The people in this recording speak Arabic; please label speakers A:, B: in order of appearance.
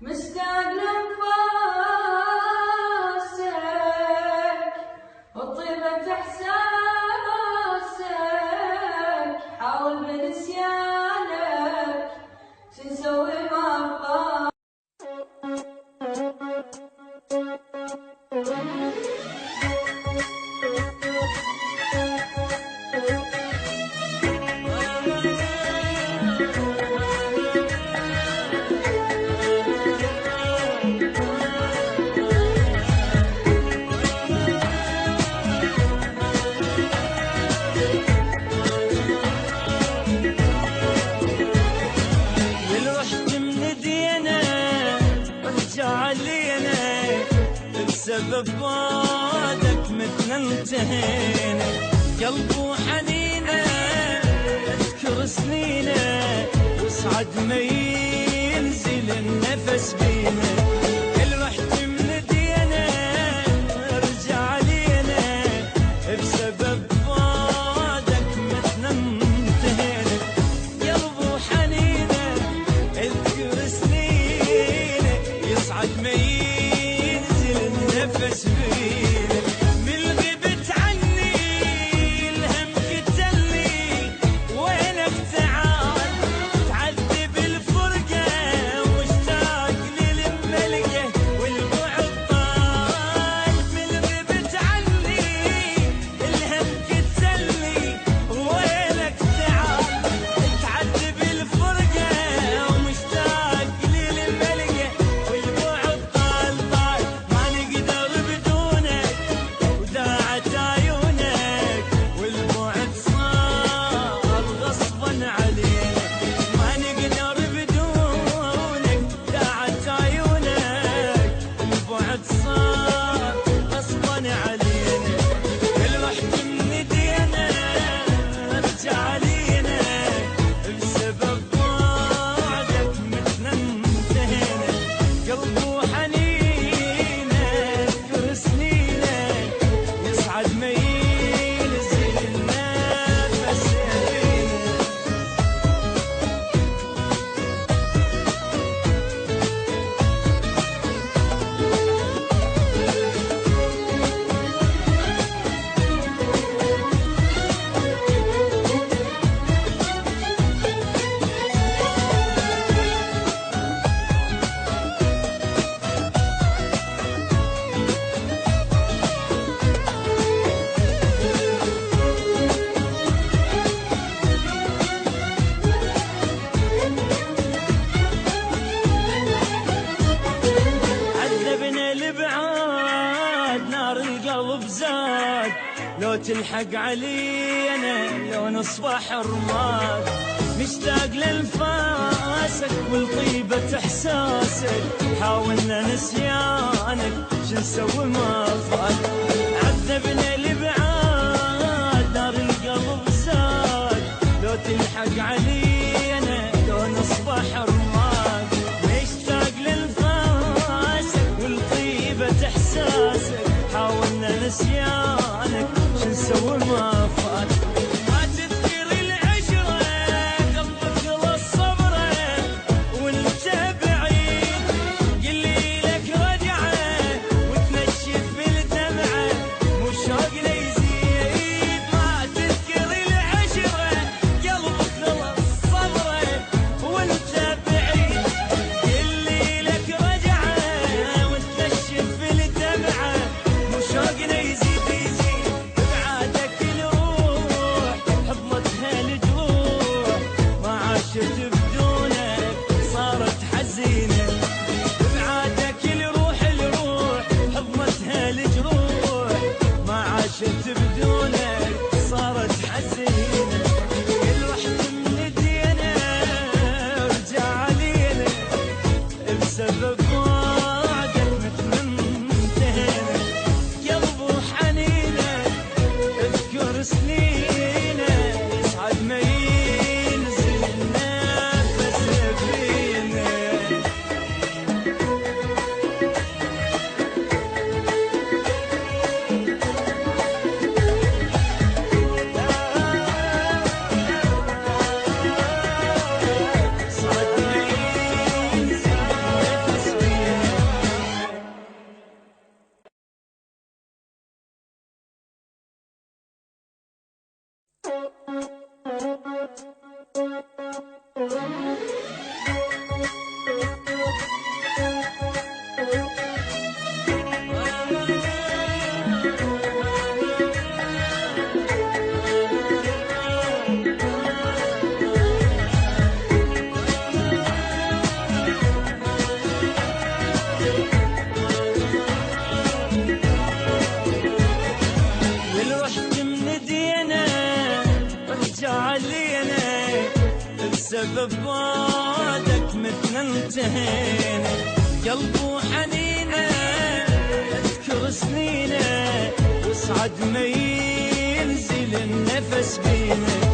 A: مشتاق لانفاسك وطيبة احساسك، حاول بنسيانك شو نسوي ما ابغاك.
B: بسبب بعدك متنا انتهينا، قلب وحنينه اذكر سنينه واسعد ما ينزل النفس بينا. كل رحت من دينا ارجع لينا، بسبب بعدك متنا انتهينا، قلب وحنينه اذكر سنينه يصعد ما نفس بينا. من غبت عني الهم قتلني، وينك تعال تعذب الفرقة، مشتاق للملقة والبعد طال. من غبت عني الهم قتلني، وينك تعال تعذب الفرقة، مشتاق للملقة والبعد طال طال. لو تلحق علينا لو نصبح رماد، مشتاق لانفاسك ولطيبة احساسك، حاولنا نسيانك شو نسوي ما فات. عذبنا الابعاد نار القلب زاد، لو تلحق علينا لو نصبح رماد، مشتاق لانفاسك ولطيبة احساسك، حاولنا نسيانك شو نسوي ما فات. ما تذكر العشرة قلبك للصبرة، وانت بعيد قلي لك رجعة وتنشف بالدمعة، مش ببعدك مثل انتهينا، قلبه حنينه اذكر سنينه، وصعد ما ينزل النفس بينا.